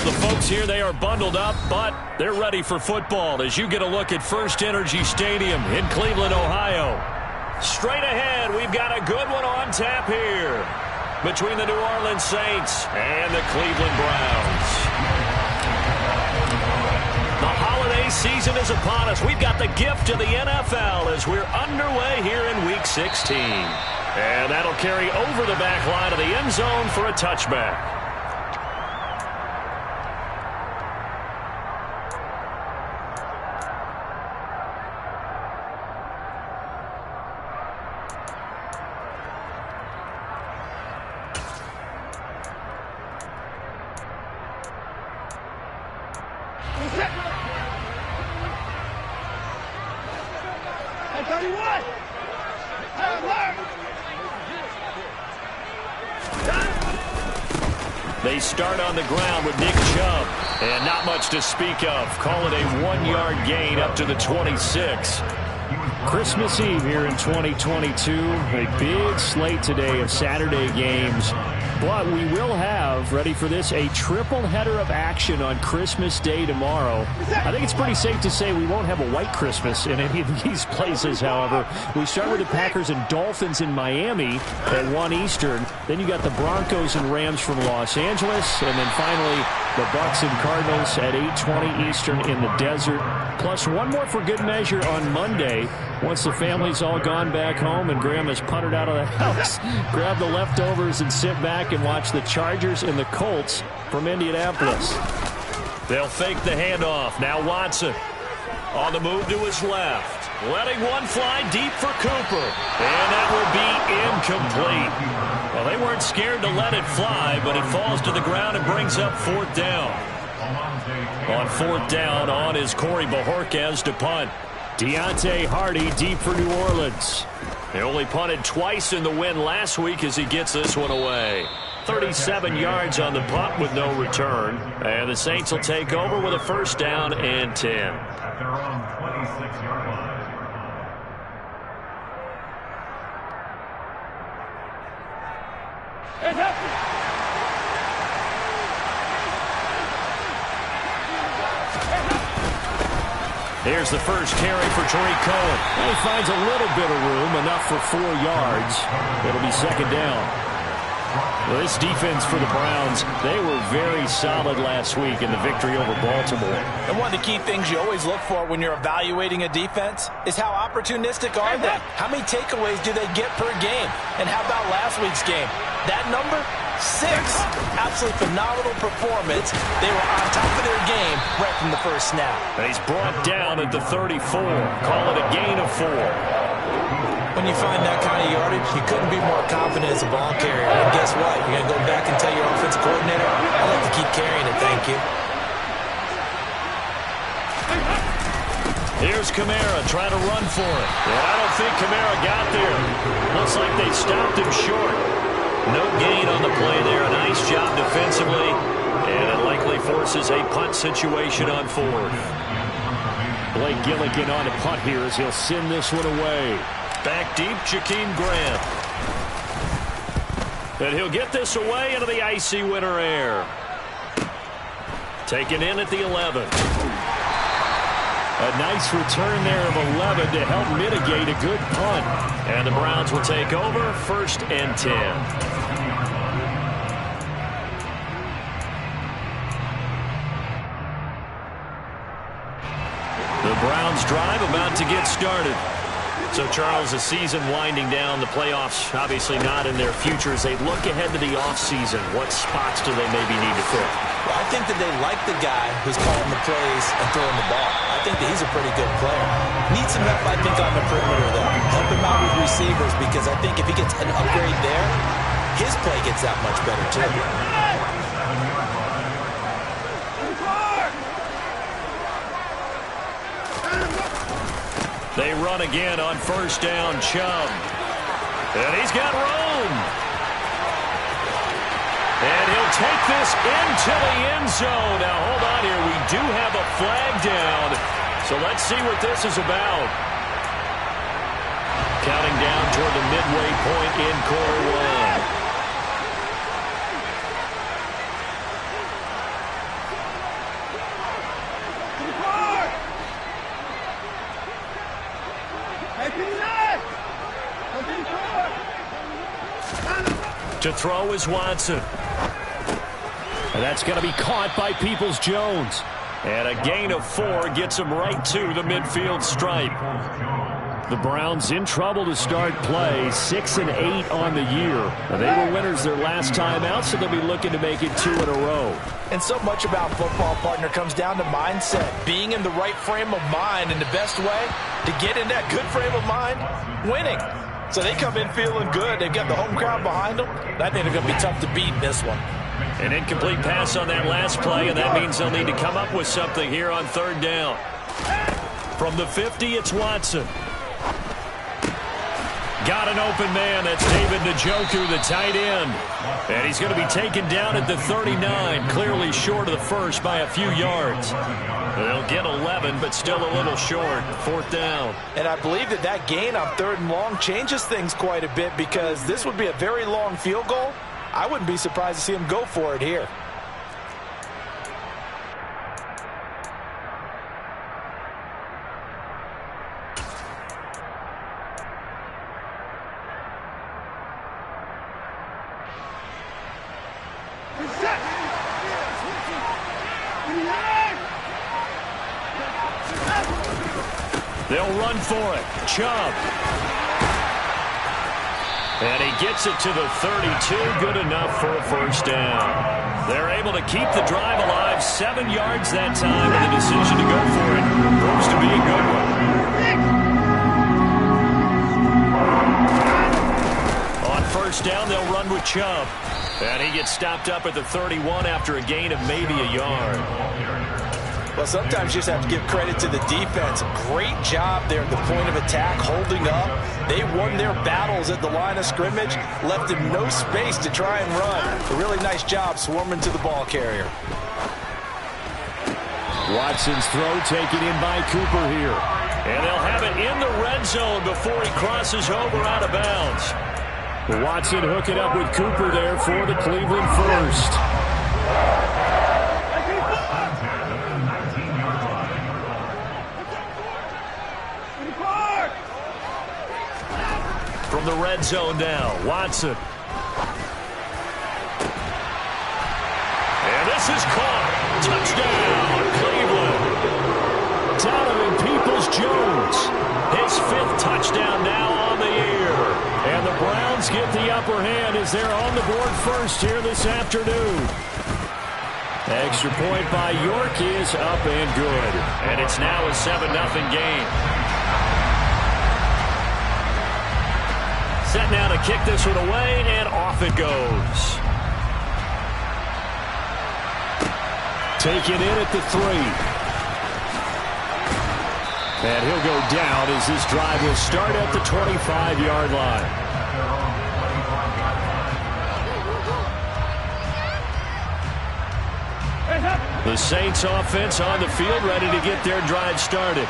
The folks here, they are bundled up, but they're ready for football as you get a look at First Energy Stadium in Cleveland, Ohio. Straight ahead, we've got a good one on tap here between the New Orleans Saints and the Cleveland Browns. The holiday season is upon us. We've got the gift of the NFL as we're underway here in Week 16. And that'll carry over the back line of the end zone for a touchback. They start on the ground with Nick Chubb, and not much to speak of. Call it a 1-yard gain up to the 26. Christmas Eve here in 2022. A big slate today of Saturday games. But we will have, ready for this, a triple header of action on Christmas Day tomorrow. I think it's pretty safe to say we won't have a white Christmas in any of these places, however. We start with the Packers and Dolphins in Miami at 1 Eastern. Then you got the Broncos and Rams from Los Angeles. And then finally, the Bucs and Cardinals at 8:20 Eastern in the desert. Plus one more for good measure on Monday. Once the family's all gone back home and Grandma's puttered out of the house, grab the leftovers and sit back and watch the Chargers and the Colts from Indianapolis. They'll fake the handoff. Now Watson on the move to his left. Letting one fly deep for Cooper. And that will be incomplete. Well, they weren't scared to let it fly, but it falls to the ground and brings up 4th down. On 4th down, on is Corey Bojorquez to punt. Deontay Hardy deep for New Orleans. They only punted twice in the win last week as he gets this one away. 37 yards on the punt with no return. And the Saints will take over with a 1st down and 10. At their own 26-yard line. Here's the first carry for Tariq Cohen. And he finds a little bit of room, enough for 4 yards. It'll be 2nd down. Well, this defense for the Browns, they were very solid last week in the victory over Baltimore. And one of the key things you always look for when you're evaluating a defense is how opportunistic are they? How many takeaways do they get per game? And how about last week's game? That number? 6. Absolutely phenomenal performance. They were on top of their game right from the first snap. And he's brought down at the 34. Call it a gain of 4. When you find that kind of yardage, you couldn't be more confident as a ball carrier. And guess what? You're going to go back and tell your offensive coordinator, I'd like to keep carrying it, thank you. Here's Kamara trying to run for it. And I don't think Kamara got there. Looks like they stopped him short. No gain on the play there. A nice job defensively. And it likely forces a punt situation on 4th. Blake Gilligan on a punt here as he'll send this one away. Back deep, Jakeem Grant. And he'll get this away into the icy winter air. Taken in at the 11. A nice return there of 11 to help mitigate a good punt. And the Browns will take over 1st and 10. The Browns drive about to get started. So, Charles, the season winding down, the playoffs obviously not in their future. As they look ahead to the offseason, what spots do they maybe need to fill? Well, I think that they like the guy who's calling the plays and throwing the ball. I think that he's a pretty good player. Needs some help, I think, on the perimeter, though. Help him out with receivers, because I think if he gets an upgrade there, his play gets that much better, too. They run again on 1st down, Chubb. And he's got room. And he'll take this into the end zone. Now, hold on here. We do have a flag down. So let's see what this is about. Counting down toward the midway point in quarter 1. To throw is Watson. And that's going to be caught by Peoples-Jones. And a gain of 4 gets him right to the midfield stripe. The Browns in trouble to start play, 6-8 on the year. They were winners their last time out, so they'll be looking to make it 2 in a row. And so much about football, partner, comes down to mindset. Being in the right frame of mind, and the best way to get in that good frame of mind, winning. So they come in feeling good. They've got the home crowd behind them. I think they're going to be tough to beat in this one. An incomplete pass on that last play, and that means they'll need to come up with something here on 3rd down. From the 50, it's Watson. Got an open man. That's David Njoku, the tight end. And he's going to be taken down at the 39, clearly short of the first by a few yards. They'll get 11, but still a little short. 4th down. And I believe that gain on 3rd and long changes things quite a bit, because this would be a very long field goal. I wouldn't be surprised to see him go for it here. They'll run for it. Chubb. And he gets it to the 32. Good enough for a 1st down. They're able to keep the drive alive. 7 yards that time, and the decision to go for it proves to be a good one. On 1st down, they'll run with Chubb. And he gets stopped up at the 31 after a gain of maybe a yard. Well, sometimes you just have to give credit to the defense. Great job there at the point of attack, holding up. They won their battles at the line of scrimmage, left him no space to try and run. A really nice job swarming to the ball carrier. Watson's throw taken in by Cooper here. And they'll have it in the red zone before he crosses over out of bounds. Watson hooking up with Cooper there for the Cleveland 1st. From the red zone now, Watson. And this is caught. Touchdown, Cleveland. Donovan Peoples-Jones. His 5th touchdown now on the year. And the Browns get the upper hand as they're on the board first here this afternoon. Extra point by York is up and good. And it's now a 7-0 game. Set now to kick this one away, and off it goes. Taken in at the 3. And he'll go down as this drive will start at the 25-yard line. The Saints offense on the field, ready to get their drive started.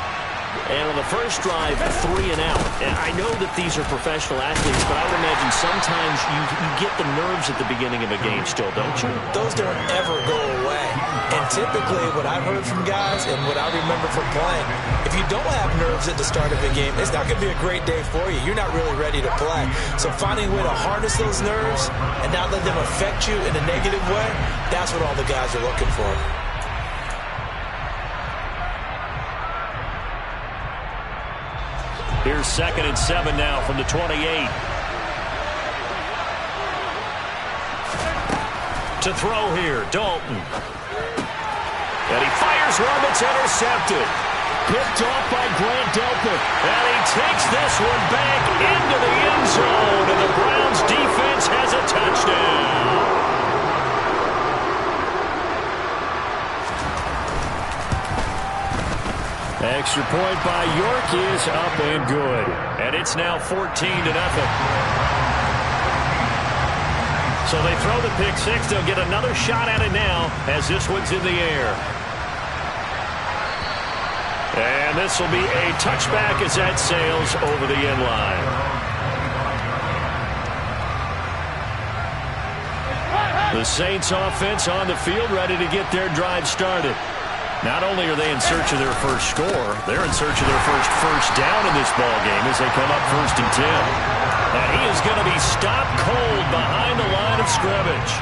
And on the first drive, 3 and out. And I know that these are professional athletes, but I would imagine sometimes you get the nerves at the beginning of a game still, don't you? Those don't ever go away. And typically what I've heard from guys and what I remember from playing, if you don't have nerves at the start of a game, it's not going to be a great day for you. You're not really ready to play. So finding a way to harness those nerves and not let them affect you in a negative way, that's what all the guys are looking for. Here's 2nd and 7 now from the 28. To throw here, Dalton. And he fires one that's intercepted. Picked off by Grant Delpit. And he takes this one back into the end zone. And the Browns defense has a touchdown. Extra point by York is up and good. And it's now 14-0. So they throw the pick 6. They'll get another shot at it now as this one's in the air. And this will be a touchback as that sails over the end line. The Saints offense on the field ready to get their drive started. Not only are they in search of their first score, they're in search of their first down in this ball game as they come up 1st and 10. And he is going to be stopped cold behind the line of scrimmage.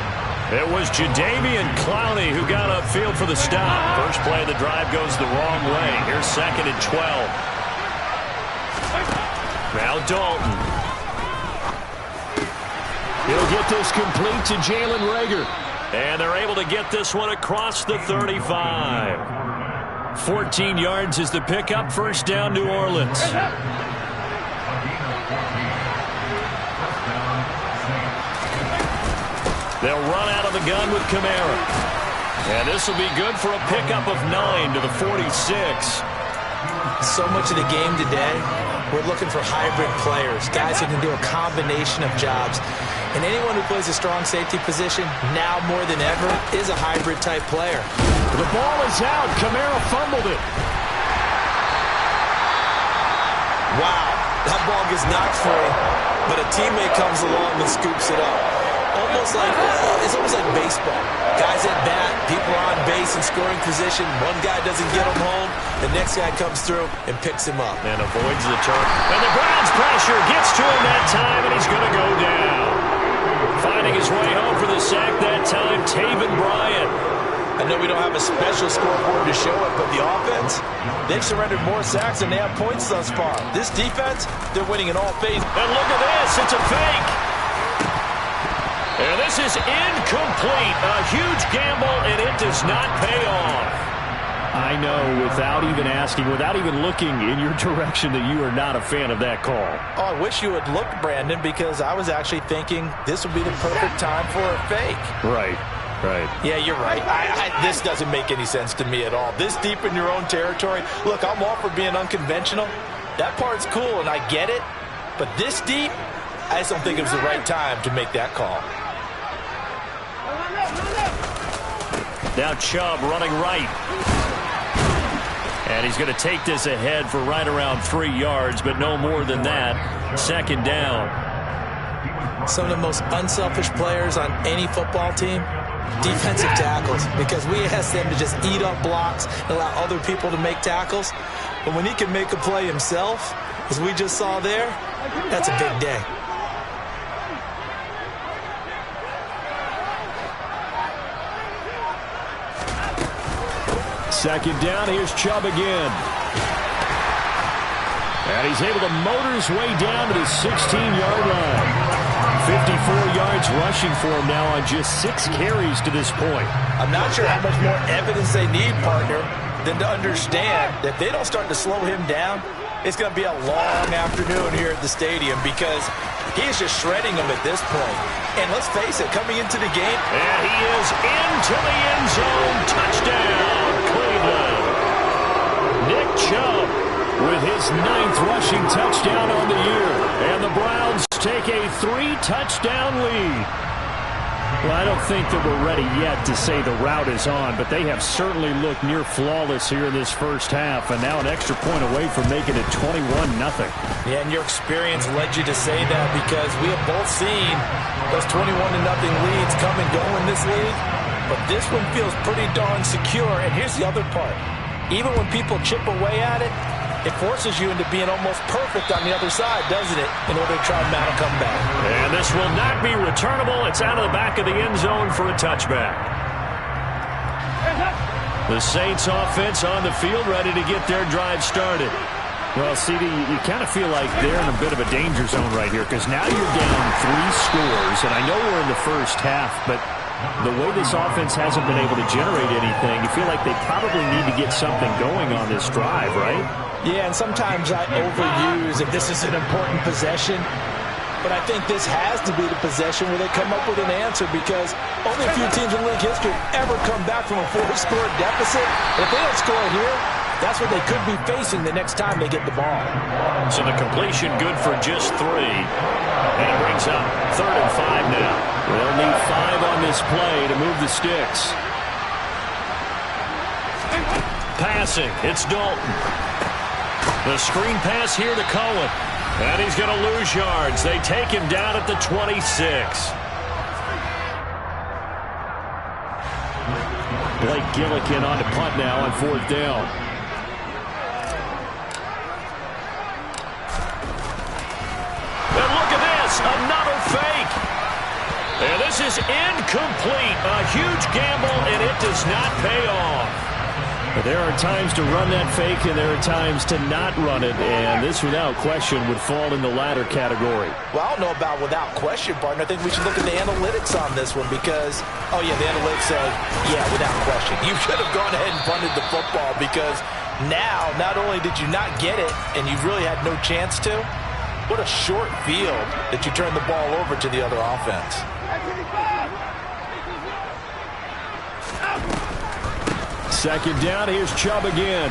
It was Jadeveon Clowney who got upfield for the stop. First play of the drive goes the wrong way. Here's 2nd and 12. Now Dalton. He'll get this complete to Jalen Reagor. And they're able to get this one across the 35. 14 yards is the pickup. First down, New Orleans. They'll run out of the gun with Kamara. And this will be good for a pickup of 9 to the 46. So much of the game today, we're looking for hybrid players, guys who can do a combination of jobs. And anyone who plays a strong safety position, now more than ever, is a hybrid-type player. The ball is out. Kamara fumbled it. Wow, that ball gets knocked free, but a teammate comes along and scoops it up. It's almost like baseball. Guys at bat, people are on base in scoring position. One guy doesn't get him home. The next guy comes through and picks him up. And avoids the turn. And the Browns pressure gets to him that time, and he's going to go down. Finding his way home for the sack that time, Taven Bryan. I know we don't have a special scoreboard to show it, but the offense, they've surrendered more sacks than they have points thus far. This defense, they're winning in all phases. And look at this, it's a fake. And this is incomplete. A huge gamble, and it does not pay off. I know, without even asking, without even looking in your direction, that you are not a fan of that call. Oh, I wish you had looked, Brandon, because I was actually thinking this would be the perfect time for a fake. Right. Yeah, you're right. This doesn't make any sense to me at all. This deep in your own territory. Look, I'm all for being unconventional. That part's cool, and I get it. But this deep, I just don't think it was the right time to make that call. Now Chubb running right. And he's going to take this ahead for right around 3 yards, but no more than that. 2nd down. Some of the most unselfish players on any football team, defensive tackles, because we ask them to just eat up blocks and allow other people to make tackles. But when he can make a play himself, as we just saw there, that's a big day. Second down, here's Chubb again. And he's able to motor his way down to the 16-yard line. 54 yards rushing for him now on just 6 carries to this point. I'm not sure how much more evidence they need, partner, than to understand that if they don't start to slow him down, it's going to be a long afternoon here at the stadium because he is just shredding them at this point. And let's face it, coming into the game. And he is into the end zone. Touchdown, Cleveland. Nick Chubb with his 9th rushing touchdown on the year. And the Browns take a 3-touchdown lead. Well, I don't think that we're ready yet to say the route is on, but they have certainly looked near flawless here in this first half, and now an extra point away from making it 21-0. Yeah, and your experience led you to say that because we have both seen those 21-0 leads come and go in this league, but this one feels pretty darn secure, and here's the other part. Even when people chip away at it, it forces you into being almost perfect on the other side, doesn't it, in order to try and mount a comeback. And this will not be returnable. It's out of the back of the end zone for a touchback. The Saints offense on the field ready to get their drive started. Well, CD, you kind of feel like they're in a bit of a danger zone right here because now you're down 3 scores, and I know we're in the first half, but the way this offense hasn't been able to generate anything, you feel like they probably need to get something going on this drive, right? Yeah, and sometimes I overuse if this is an important possession. But I think this has to be the possession where they come up with an answer because only a few teams in league history ever come back from a 4-score deficit. If they don't score here, that's what they could be facing the next time they get the ball. So the completion good for just 3. And it brings up 3rd and 5 now. They'll need 5 on this play to move the sticks. Passing, it's Dalton. The screen pass here to Cohen. And he's going to lose yards. They take him down at the 26. Blake Gillikin on the punt now on 4th down. And look at this. another fake. And this is incomplete. A huge gamble, and it does not pay off. But there are times to run that fake, and there are times to not run it, and this, without question, would fall in the latter category. Well, I don't know about without question, partner. I think we should look at the analytics on this one because, oh, yeah, the analytics say, yeah, without question. You should have gone ahead and punted the football because now, not only did you not get it, and you really had no chance to, what a short field that you turned the ball over to the other offense. Second down, here's Chubb again.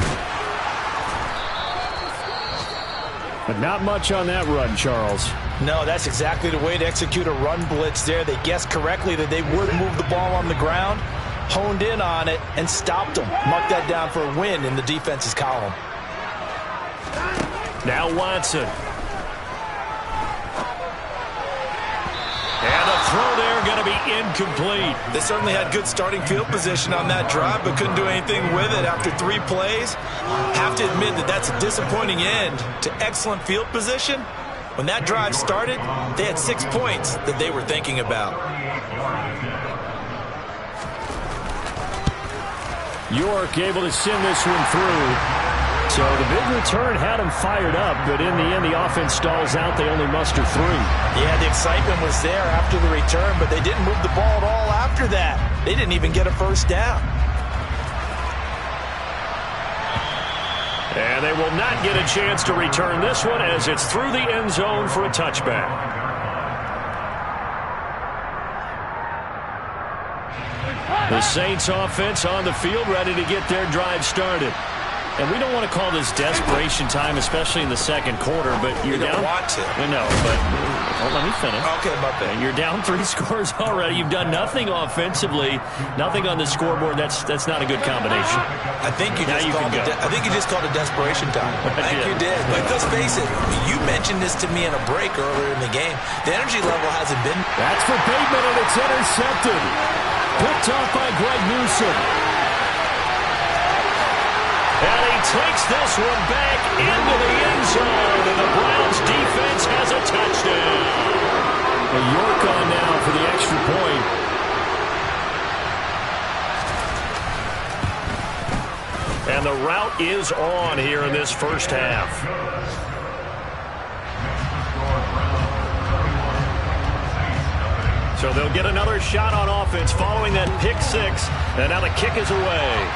But not much on that run, Charles. No, that's exactly the way to execute a run blitz there. They guessed correctly that they would move the ball on the ground, honed in on it, and stopped them. Mark that down for a win in the defense's column. Now Watson. And the throw there going to be incomplete. They certainly had good starting field position on that drive, but couldn't do anything with it after 3 plays. Have to admit that that's a disappointing end to excellent field position. When that drive started, they had 6 points that they were thinking about. York able to send this one through. So the big return had them fired up, but in the end, the offense stalls out. They only muster 3. Yeah, the excitement was there after the return, but they didn't move the ball at all after that. They didn't even get a first down. And they will not get a chance to return this one as it's through the end zone for a touchback. The Saints offense on the field ready to get their drive started. And we don't want to call this desperation time, especially in the second quarter, but you're down. You don't want to. No, but let me finish. Okay, my bad. You're down 3 scores already. You've done nothing offensively, nothing on the scoreboard. That's not a good combination. I think you just called it desperation time. I think you did. But let's face it, you mentioned this to me in a break earlier in the game. The energy level hasn't been. That's for Bateman, and it's intercepted. Picked off by Greg Newsome. And he takes this one back into the end zone, and the Browns defense has a touchdown. And York on now for the extra point. And the route is on here in this first half. So they'll get another shot on offense following that pick 6, and now the kick is away.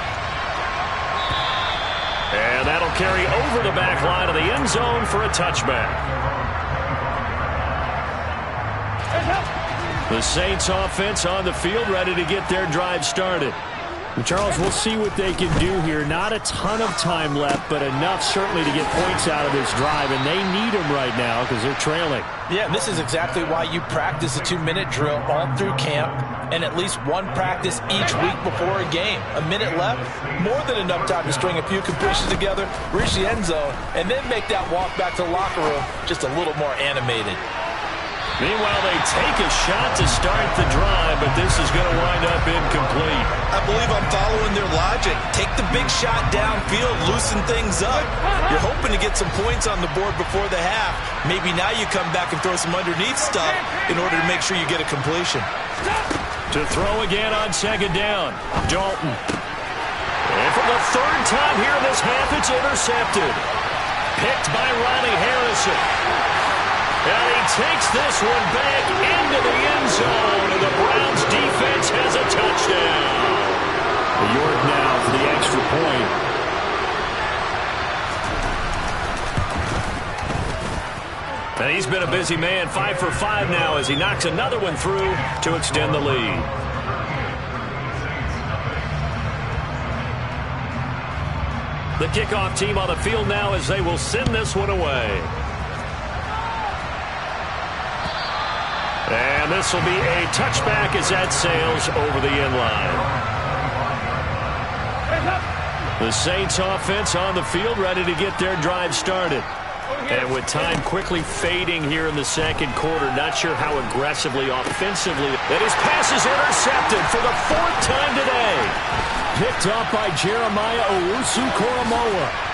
And that'll carry over the back line of the end zone for a touchback. The Saints offense on the field ready to get their drive started. And Charles, we'll see what they can do here. Not a ton of time left, but enough certainly to get points out of this drive, and they need them right now because they're trailing. Yeah, and this is exactly why you practice a 2-minute drill all through camp and at least one practice each week before a game. A minute left, more than enough time to string a few completions together, reach the end zone, and then make that walk back to the locker room just a little more animated. Meanwhile, they take a shot to start the drive, but this is going to wind up incomplete. I believe I'm following their logic. Take the big shot downfield, loosen things up. You're hoping to get some points on the board before the half. Maybe now you come back and throw some underneath stuff in order to make sure you get a completion. To throw again on second down, Dalton. And for the 3rd time here in this half, it's intercepted. Picked by Ronnie Harrison. And he takes this one back into the end zone, and the Browns defense has a touchdown. York now for the extra point. And he's been a busy man, 5 for 5 now as he knocks another one through to extend the lead. The kickoff team on the field now as they will send this one away. And this will be a touchback as that sails over the end line. The Saints offense on the field ready to get their drive started. And with time quickly fading here in the second quarter, not sure how aggressively, offensively. And his pass is intercepted for the 4th time today. Picked up by Jeremiah Owusu-Koramoah.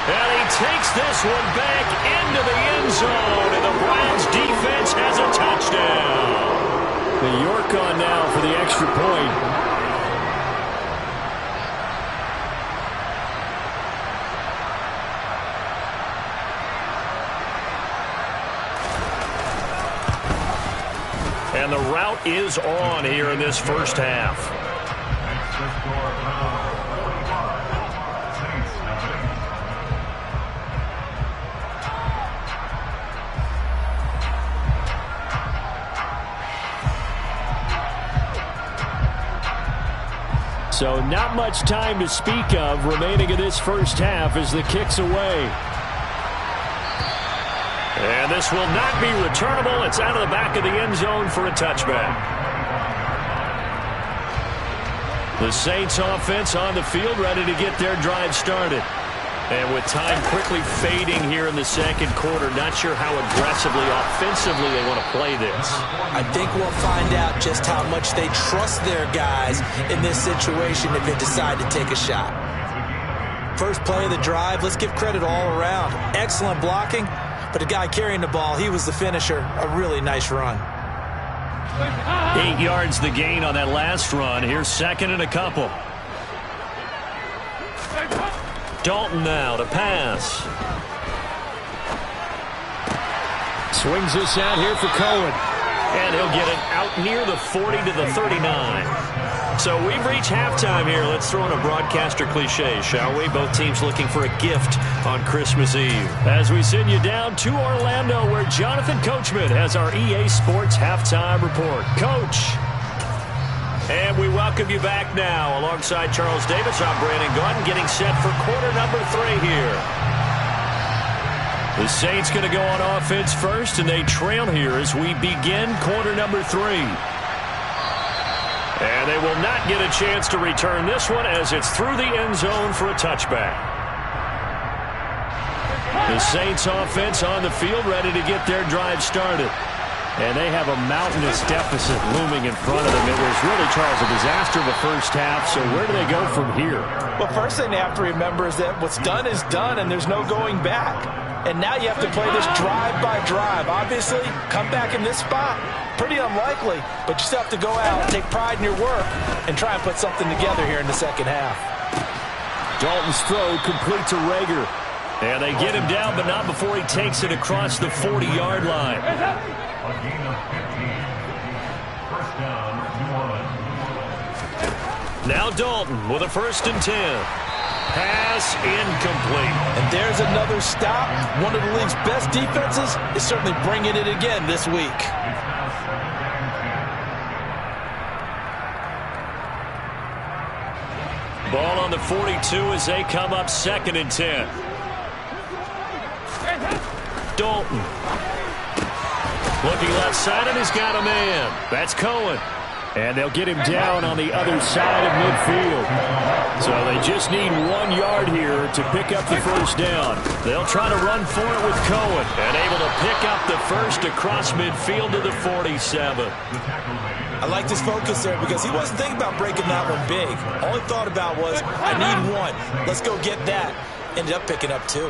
And he takes this one back into the end zone, and the Browns Browns defense has a touchdown. The York on now for the extra point. And the route is on here in this first half. Extra score, 45. Saints nothing. So not much time to speak of remaining in this first half as the kick's away. And this will not be returnable. It's out of the back of the end zone for a touchback. The Saints offense on the field, ready to get their drive started. And with time quickly fading here in the second quarter, not sure how aggressively, offensively they want to play this. I think we'll find out just how much they trust their guys in this situation if they decide to take a shot. First play of the drive, let's give credit all around. Excellent blocking, but the guy carrying the ball, he was the finisher. A really nice run. 8 yards the gain on that last run. Here's second and a couple. Dalton now to pass. Swings this out here for Cohen. And he'll get it out near the 40 to the 39. So we've reached halftime here. Let's throw in a broadcaster cliche, shall we? Both teams looking for a gift on Christmas Eve. As we send you down to Orlando, where Jonathan Coachman has our EA Sports halftime report. Coach. And we welcome you back now. Alongside Charles Davis, I'm Brandon Gaudin, getting set for quarter number 3 here. The Saints going to go on offense first, and they trail here as we begin quarter number 3. And they will not get a chance to return this one as it's through the end zone for a touchback. The Saints offense on the field, ready to get their drive started. And they have a mountainous deficit looming in front of them. It was really, Charles, a disaster in the first half. So where do they go from here? Well, first thing they have to remember is that what's done is done, and there's no going back. And now you have to play this drive by drive. Obviously, come back in this spot, pretty unlikely. But you still have to go out, take pride in your work, and try and put something together here in the second half. Dalton's throw complete to Rager. And they get him down, but not before he takes it across the 40-yard line. A gain of 15. First down, New Orleans. Now Dalton with a 1st and 10. Pass incomplete. And there's another stop. One of the league's best defenses is certainly bringing it again this week. Ball on the 42 as they come up 2nd and 10. Dalton. Looking left side, and he's got a man. That's Cohen. And they'll get him down on the other side of midfield. So they just need 1 yard here to pick up the first down. They'll try to run for it with Cohen. And able to pick up the first across midfield to the 47. I like this focus there because he wasn't thinking about breaking that one big. All he thought about was, I need 1. Let's go get that. Ended up picking up 2.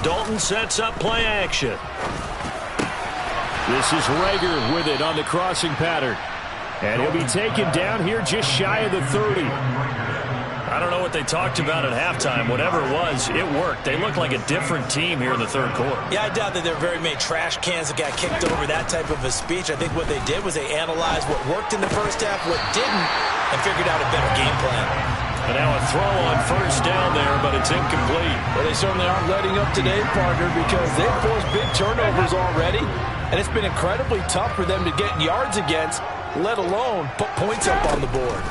Dalton sets up play action. This is Rager with it on the crossing pattern. And he'll be taken down here just shy of the 30. I don't know what they talked about at halftime. Whatever it was, it worked. They look like a different team here in the third quarter. Yeah, I doubt that there are very many trash cans that got kicked over that type of a speech. I think what they did was they analyzed what worked in the first half, what didn't, and figured out a better game plan. And now a throw on first down there, but it's incomplete. Well, they certainly aren't letting up today, partner, because they've forced big turnovers already, and it's been incredibly tough for them to get yards against, let alone put points up on the board.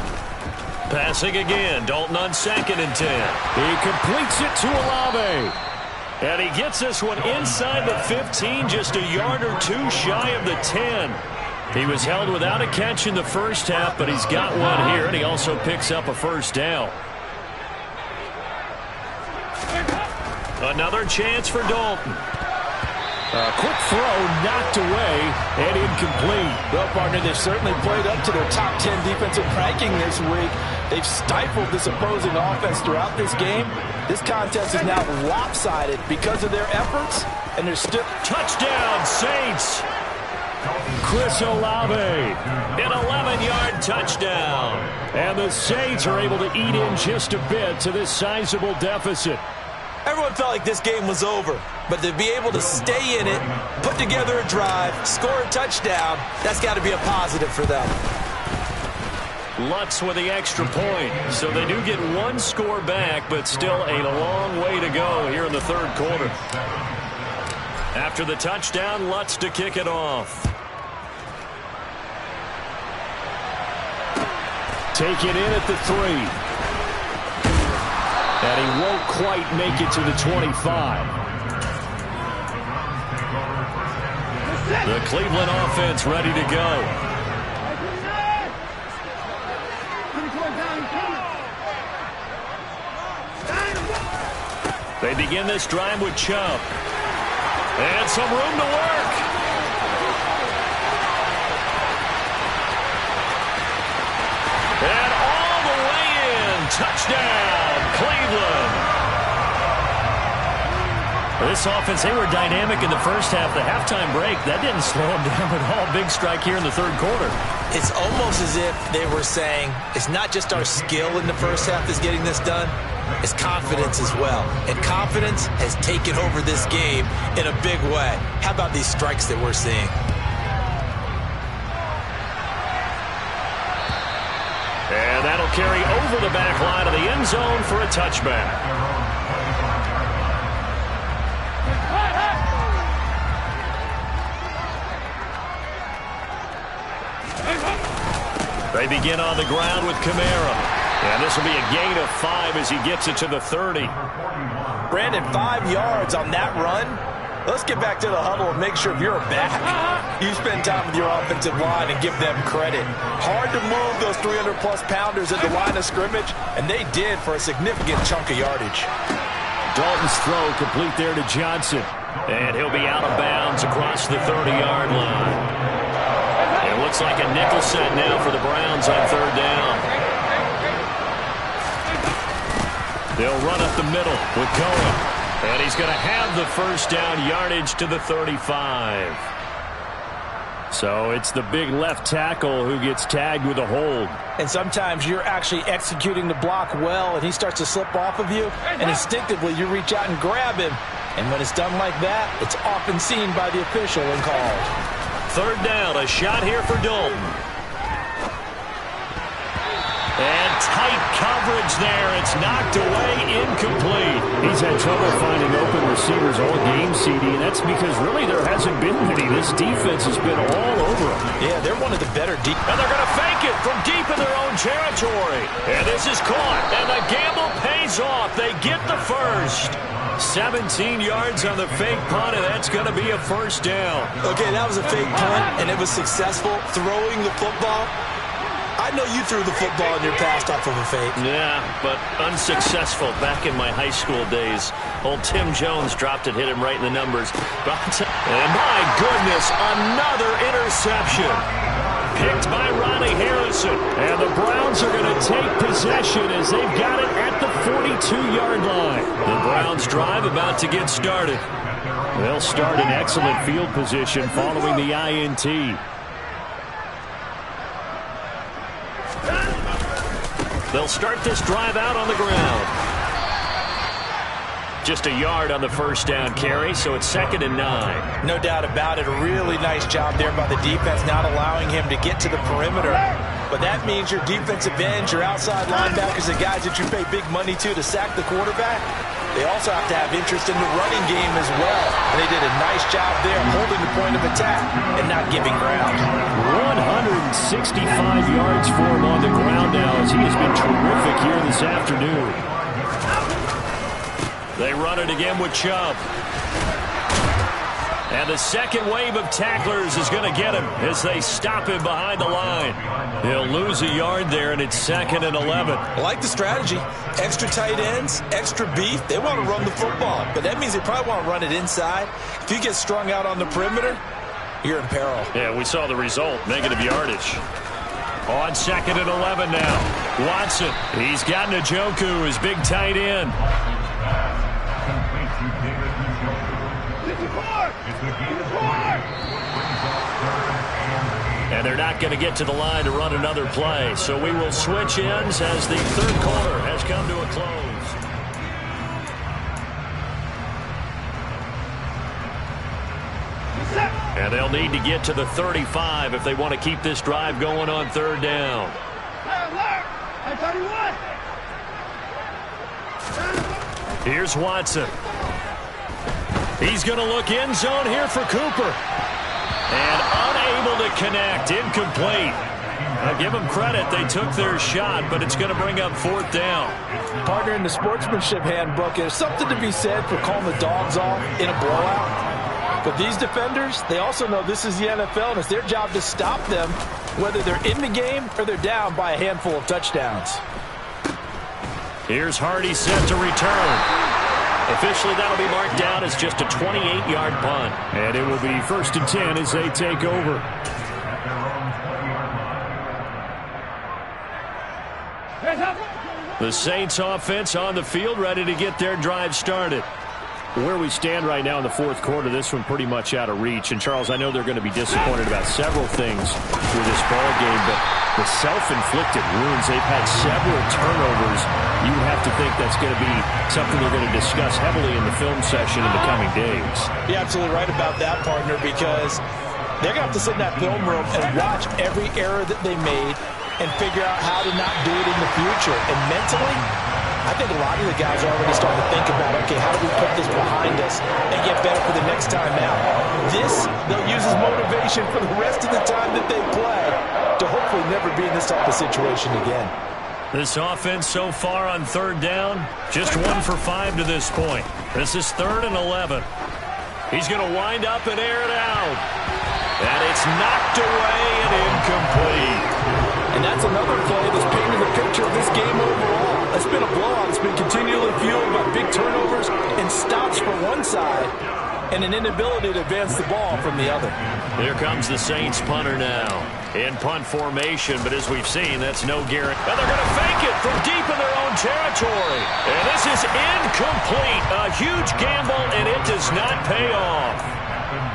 Passing again, Dalton on 2nd and 10. He completes it to Olave. And he gets this one inside the 15, just a yard or 2 shy of the 10. He was held without a catch in the first half, but he's got one here, and he also picks up a first down. Another chance for Dalton. Quick throw, knocked away, and incomplete. Well, partner, they've certainly played up to their top 10 defensive ranking this week. They've stifled this opposing offense throughout this game. This contest is now lopsided because of their efforts, and they're still... Touchdown, Saints! Chris Olave. An 11-yard touchdown. And the Saints are able to eat in just a bit to this sizable deficit. Everyone felt like this game was over, but to be able to stay in it, put together a drive, score a touchdown, that's got to be a positive for them. Lutz with the extra point. So they do get one score back, but still a long way to go here in the third quarter. After the touchdown, Lutz to kick it off. Take it in at the 3. And he won't quite make it to the 25. The Cleveland offense ready to go. They begin this drive with Chubb. And some room to work. And all the way in. Touchdown, Cleveland. This offense, they were dynamic in the first half. The halftime break, that didn't slow them down at all. Big strike here in the third quarter. It's almost as if they were saying, it's not just our skill in the first half that's getting this done, it's confidence as well. And confidence has taken over this game in a big way. How about these strikes that we're seeing? And that'll carry over the back line of the end zone for a touchback. They begin on the ground with Kamara. And this will be a gain of 5 as he gets it to the 30. Brandon, 5 yards on that run. Let's get back to the huddle and make sure if you're a back, you spend time with your offensive line and give them credit. Hard to move those 300-plus pounders at the line of scrimmage, and they did for a significant chunk of yardage. Dalton's throw complete there to Johnson. And he'll be out of bounds across the 30-yard line. It looks like a nickel set now for the Browns on third down. They'll run up the middle with Cohen. And he's going to have the first down, yardage to the 35. So it's the big left tackle who gets tagged with a hold. And sometimes you're actually executing the block well, and he starts to slip off of you, and instinctively you reach out and grab him. And when it's done like that, it's often seen by the official and called. Third down, a shot here for Dalton. And tight coverage there. It's knocked away, incomplete. He's had trouble finding open receivers all game, CD, and that's because really there hasn't been many. This defense has been all over him. Yeah, they're one of the better deep. And they're going to fake it from deep in their own territory. And this is caught, and the gamble pays off. They get the first. 17 yards on the fake punt, and that's going to be a first down. Okay, that was a fake punt, and it was successful throwing the football. I know you threw the football in your past off of a fake. Yeah, but unsuccessful back in my high school days. Old Tim Jones dropped it, hit him right in the numbers. And my goodness, another interception. Picked by Ronnie Harrison. And the Browns are going to take possession as they've got it at the 42-yard line. The Browns drive about to get started. They'll start in excellent field position following the INT. They'll start this drive out on the ground. Just a yard on the first down carry, so it's 2nd and 9. No doubt about it. A really nice job there by the defense, not allowing him to get to the perimeter. But that means your defensive ends, your outside linebackers, the guys that you pay big money to sack the quarterback, they also have to have interest in the running game as well. And they did a nice job there holding the point of attack and not giving ground. 165 yards for him on the ground now as he has been terrific here this afternoon. They run it again with Chubb. And the second wave of tacklers is going to get him as they stop him behind the line. He'll lose a yard there, and it's 2nd and 11. I like the strategy. Extra tight ends, extra beef. They want to run the football, but that means they probably want to run it inside. If you get strung out on the perimeter, you're in peril. Yeah, we saw the result, negative yardage. On 2nd and 11 now. Watson, he's got Njoku, his big tight end. And they're not going to get to the line to run another play. So we will switch ends as the third quarter has come to a close. And they'll need to get to the 35 if they want to keep this drive going on 3rd down. Here's Watson. He's going to look end zone here for Cooper. And unable to connect, incomplete. I'll give them credit. They took their shot, but it's going to bring up 4th down. Partner, in the sportsmanship handbook, there's something to be said for calling the dogs off in a blowout. But these defenders, they also know this is the NFL, and it's their job to stop them, whether they're in the game or they're down by a handful of touchdowns. Here's Hardy set to return. Officially, that'll be marked down as just a 28-yard punt. And it will be 1st and 10 as they take over. The Saints offense on the field, ready to get their drive started. Where we stand right now in the 4th quarter, this one pretty much out of reach. And, Charles, I know they're going to be disappointed about several things with this ball game, but the self-inflicted wounds, they've had several turnovers. You would have to think that's going to be something they're going to discuss heavily in the film session in the coming days. You're absolutely right about that, partner, because they're going to have to sit in that film room and watch every error that they made and figure out how to not do it in the future. And mentally, I think a lot of the guys are already starting to think about, okay, how do we put this behind us and get better for the next time out? This, they'll use as motivation for the rest of the time that they play to hopefully never be in this type of situation again. This offense so far on 3rd down, just 1 for 5 to this point. This is 3rd and 11. He's going to wind up and air it out. And it's knocked away and incomplete. And that's another play that's painted the picture of this game overall. It's been a blowout. It's been continually fueled by big turnovers and stops for one side and an inability to advance the ball from the other. Here comes the Saints punter now in punt formation, but as we've seen, that's no guarantee. And they're going to fake it from deep in their own territory. And this is incomplete. A huge gamble, and it does not pay off.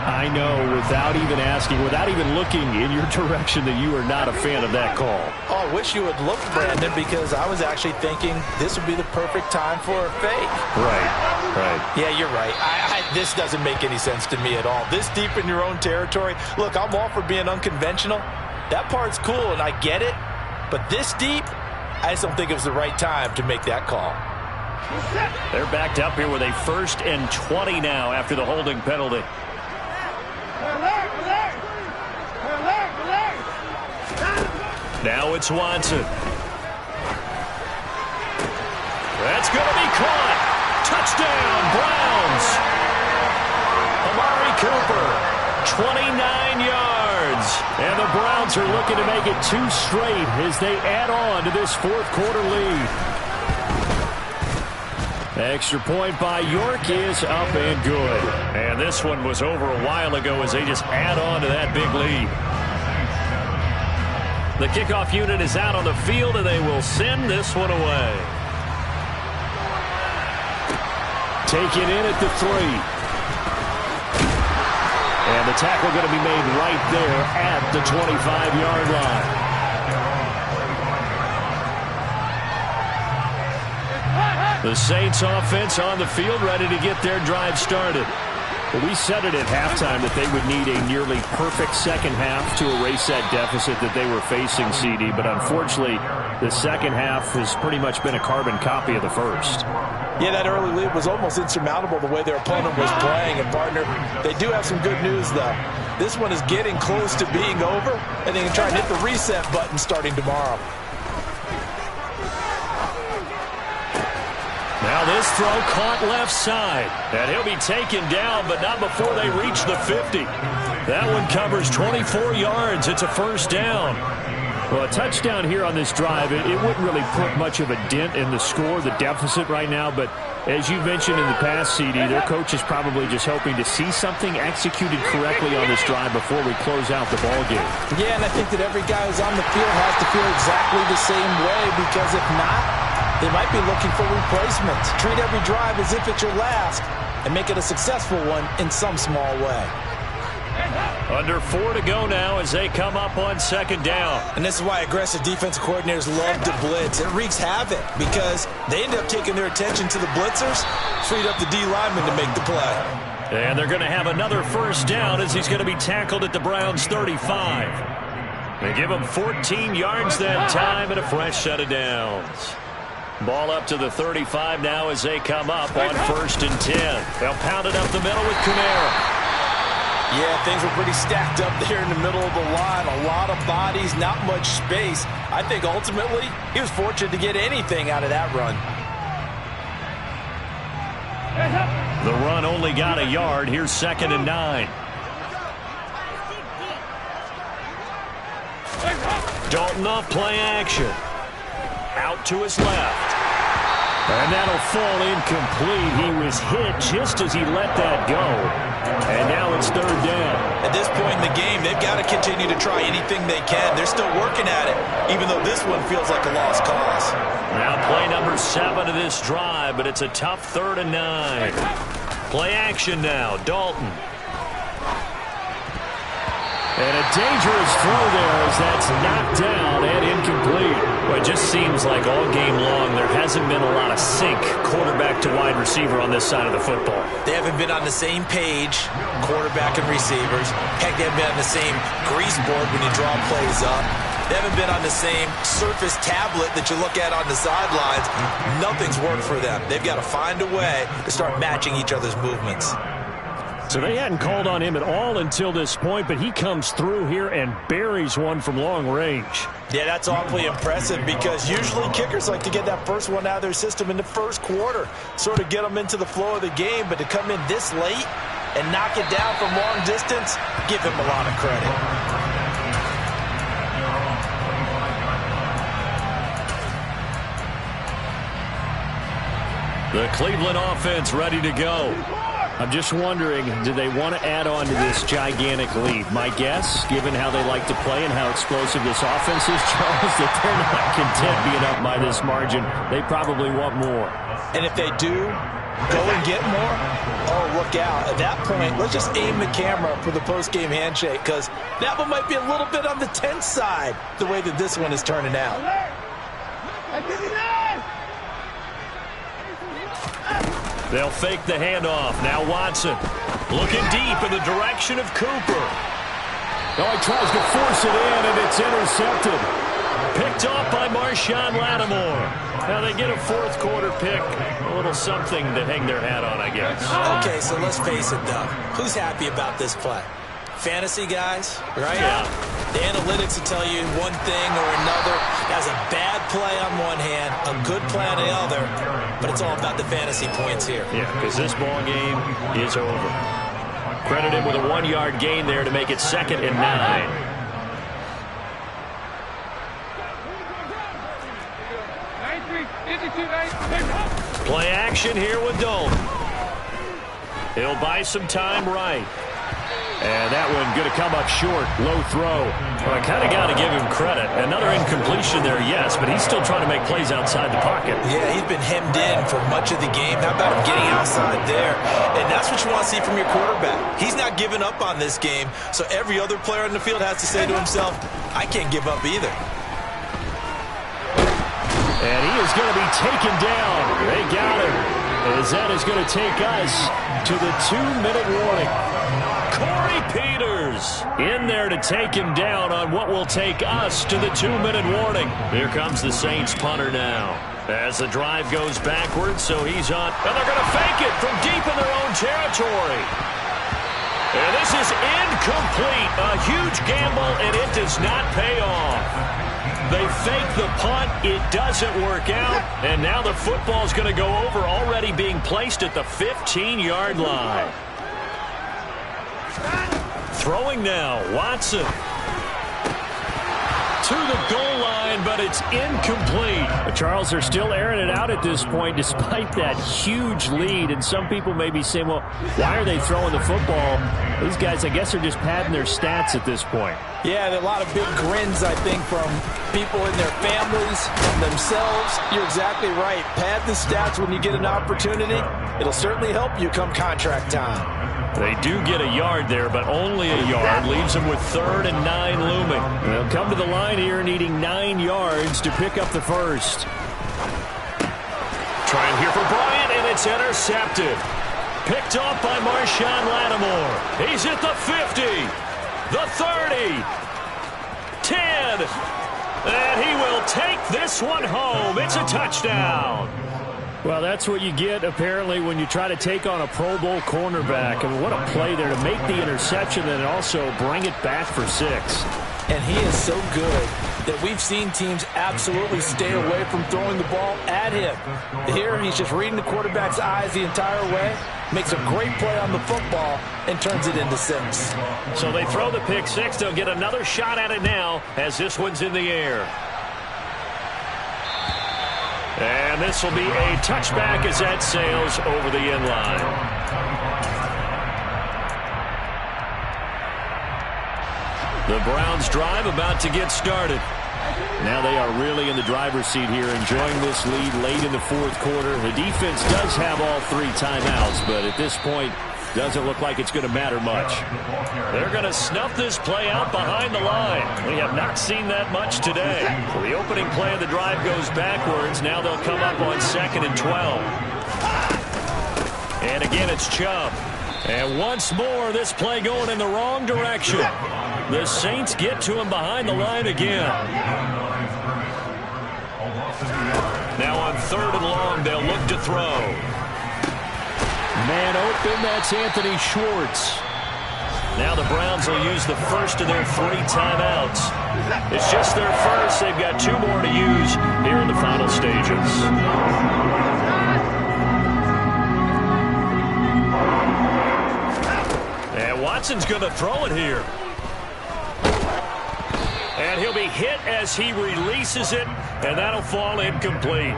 I know, without even asking, without even looking in your direction, that you are not a fan of that call. Oh, I wish you would look, Brandon, because I was actually thinking this would be the perfect time for a fake. Right. Yeah, you're right. This doesn't make any sense to me at all. This deep in your own territory. Look, I'm all for being unconventional. That part's cool, and I get it. But this deep, I just don't think it was the right time to make that call. They're backed up here with a 1st and 20 now after the holding penalty. Now it's Watson. That's going to be caught. Touchdown, Browns. Amari Cooper, 29 yards. And the Browns are looking to make it 2 straight as they add on to this 4th quarter lead. Extra point by York is up and good. And this one was over a while ago as they just add on to that big lead. The kickoff unit is out on the field, and they will send this one away. Taken in at the 3. And the tackle going to be made right there at the 25-yard line. The Saints offense on the field, ready to get their drive started. Well, we said it at halftime that they would need a nearly perfect second half to erase that deficit that they were facing, CD. But unfortunately, the second half has pretty much been a carbon copy of the first. Yeah, that early lead was almost insurmountable the way their opponent was playing. And, partner, they do have some good news, though. This one is getting close to being over, and they can try and hit the reset button starting tomorrow. Now this throw caught left side. And he'll be taken down, but not before they reach the 50. That one covers 24 yards. It's a first down. Well, a touchdown here on this drive, it wouldn't really put much of a dent in the score, the deficit right now. But as you mentioned in the past, CD, their coach is probably just hoping to see something executed correctly on this drive before we close out the ball game. Yeah, and I think that every guy who's on the field has to feel exactly the same way, because if not, they might be looking for replacements. Treat every drive as if it's your last and make it a successful one in some small way. Under 4 to go now as they come up on second down. And this is why aggressive defensive coordinators love to blitz. It wreaks havoc because they end up taking their attention to the blitzers, freed up the D lineman to make the play. And they're going to have another first down as he's going to be tackled at the Browns' 35. They give him 14 yards that time and a fresh set of downs. Ball up to the 35 now as they come up on 1st and 10. They'll pound it up the middle with Kamara. Yeah, things were pretty stacked up there in the middle of the line. A lot of bodies, not much space. I think ultimately he was fortunate to get anything out of that run. The run only got a yard. Here's 2nd and 9. Dalton off play action. Out to his left. And that'll fall incomplete. He was hit just as he let that go. And now it's 3rd down. At this point in the game, they've got to continue to try anything they can. They're still working at it, even though this one feels like a lost cause. Now play number 7 of this drive, but it's a tough 3rd and 9. Play action now, Dalton. And a dangerous throw there as that's knocked down and incomplete. Well, it just seems like all game long there hasn't been a lot of sync quarterback to wide receiver on this side of the football. They haven't been on the same page, quarterback and receivers. Heck, they haven't been on the same grease board when you draw plays up. They haven't been on the same surface tablet that you look at on the sidelines. Nothing's worked for them. They've got to find a way to start matching each other's movements. So they hadn't called on him at all until this point, but he comes through here and buries one from long range. Yeah, that's awfully impressive because usually kickers like to get that first one out of their system in the first quarter, sort of get them into the flow of the game, but to come in this late and knock it down from long distance, give him a lot of credit. The Cleveland offense ready to go. I'm just wondering, do they want to add on to this gigantic lead? My guess, given how they like to play and how explosive this offense is, Charles, that they're not content being up by this margin. They probably want more. And if they do go and get more, oh, look out. At that point, let's just aim the camera for the post-game handshake because that one might be a little bit on the tense side, the way that this one is turning out. They'll fake the handoff. Now Watson looking deep in the direction of Cooper. Oh, he tries to force it in, and it's intercepted. Picked off by Marshawn Lattimore. Now they get a 4th quarter pick. A little something to hang their hat on, I guess. Okay, so let's face it, though. Who's happy about this play? Fantasy guys, right? Yeah. The analytics will tell you one thing or another. That's a bad play on one hand, a good play on the other, but it's all about the fantasy points here. Yeah, because this ball game is over. Credit him with a 1-yard gain there to make it 2nd and 9. Play action here with Dalton. He'll buy some time right. And that one going to come up short. Low throw. Well, I kind of got to give him credit. Another incompletion there, yes, but he's still trying to make plays outside the pocket. Yeah, he's been hemmed in for much of the game. How about him getting outside there? And that's what you want to see from your quarterback. He's not giving up on this game, so every other player on the field has to say to himself, I can't give up either. And he is going to be taken down. They got him. As that is going to take us to the 2-minute warning. Corey Peters in there to take him down on what will take us to the 2-minute warning. Here comes the Saints punter now as the drive goes backwards, so he's on. And they're going to fake it from deep in their own territory. And this is incomplete. A huge gamble, and it does not pay off. They fake the punt. It doesn't work out. And now the football's going to go over, already being placed at the 15-yard line. Throwing now, Watson. To the goal line, but it's incomplete. But Charles, they're still airing it out at this point despite that huge lead. And some people may be saying, well, why are they throwing the football? These guys, I guess, are just padding their stats at this point. Yeah, a lot of big grins, I think, from people in their families, from themselves. You're exactly right. Pad the stats when you get an opportunity. It'll certainly help you come contract time. They do get a yard there, but only a yard. Leaves them with 3rd and 9 looming. They'll come to the line here needing 9 yards to pick up the first. Trying here for Bryant, and it's intercepted. Picked off by Marshawn Lattimore. He's at the 50, the 30, 10, and he will take this one home. It's a touchdown. Well, that's what you get, apparently, when you try to take on a Pro Bowl cornerback. I mean, what a play there to make the interception and also bring it back for 6. And he is so good that we've seen teams absolutely stay away from throwing the ball at him. Here, he's just reading the quarterback's eyes the entire way, makes a great play on the football, and turns it into 6. So they throw the pick 6. They'll get another shot at it now as this one's in the air. And this will be a touchback as that sails over the end line. The Browns drive about to get started. Now they are really in the driver's seat here, enjoying this lead late in the 4th quarter. The defense does have all 3 timeouts, but at this point, doesn't look like it's going to matter much. They're going to snuff this play out behind the line. We have not seen that much today. So the opening play of the drive goes backwards. Now they'll come up on 2nd and 12. And again, it's Chubb. And once more, this play going in the wrong direction. The Saints get to him behind the line again. Now on 3rd and long, they'll look to throw. Man open, that's Anthony Schwartz. Now the Browns will use the first of their 3 timeouts. It's just their first. They've got 2 more to use here in the final stages. And Watson's going to throw it here. And he'll be hit as he releases it, and that'll fall incomplete.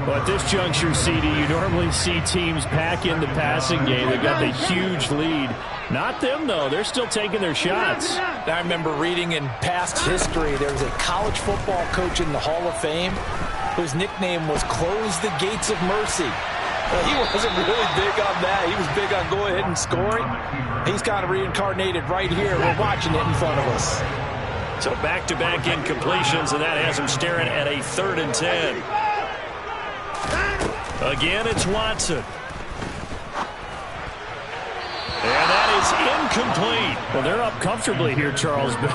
Well, at this juncture, CD, you normally see teams pack in the passing game. They've got the huge lead. Not them, though. They're still taking their shots. I remember reading in past history, there was a college football coach in the Hall of Fame whose nickname was Close the Gates of Mercy. Well, he wasn't really big on that. He was big on go ahead and scoring. He's kind of reincarnated right here. We're watching it in front of us. So back-to-back incompletions, and that has him staring at a 3rd and 10. Again, it's Watson. And that is incomplete. Well, they're up comfortably here, Charles, but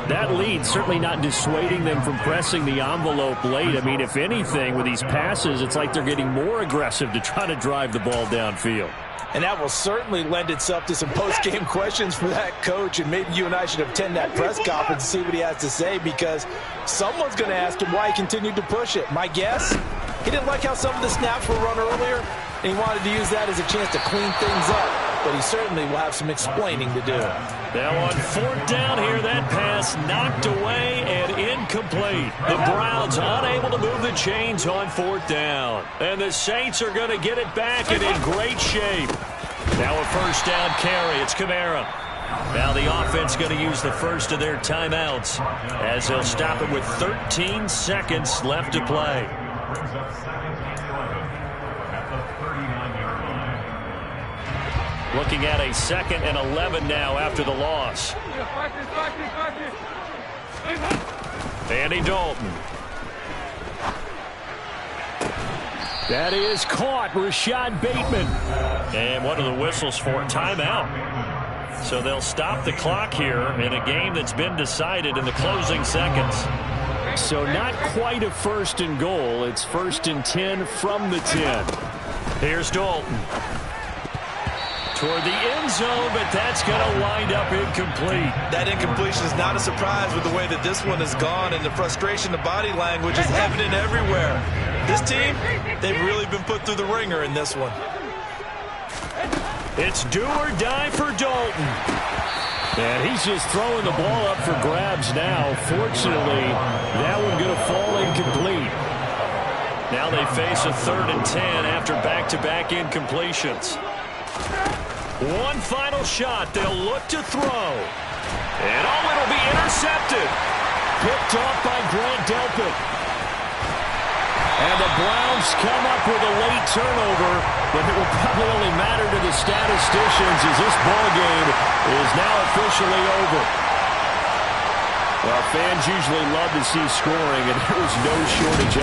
that lead certainly not dissuading them from pressing the envelope late. I mean, if anything, with these passes, it's like they're getting more aggressive to try to drive the ball downfield. And that will certainly lend itself to some post-game questions for that coach, and maybe you and I should attend that press conference and see what he has to say, because someone's going to ask him why he continued to push it. My guess, he didn't like how some of the snaps were run earlier, and he wanted to use that as a chance to clean things up. But he certainly will have some explaining to do. Now on 4th down here, that pass knocked away and incomplete. The Browns unable to move the chains on 4th down. And the Saints are going to get it back and in great shape. Now a 1st down carry. It's Kamara. Now the offense going to use the first of their timeouts as they'll stop it with 13 seconds left to play. Looking at a 2nd and 11 now after the loss. Andy Dalton. That is caught. Rashad Bateman. And what are the whistles for? Timeout. So they'll stop the clock here in a game that's been decided in the closing seconds. So not quite a 1st and goal. It's 1st and 10 from the 10. Here's Dalton. toward the end zone, but that's going to wind up incomplete. That incompletion is not a surprise with the way that this one has gone, and the frustration, the body language is evident everywhere. This team, they've really been put through the ringer in this one. It's do or die for Dalton. And he's just throwing the ball up for grabs now. Fortunately, that one going to fall incomplete. Now they face a 3rd and 10 after back-to-back incompletions. One final shot. They'll look to throw. And it'll be intercepted. Picked off by Grant Delpit. And the Browns come up with a late turnover, but it will probably only matter to the statisticians as this ball game is now officially over. Well, fans usually love to see scoring, and there was no shortage of it.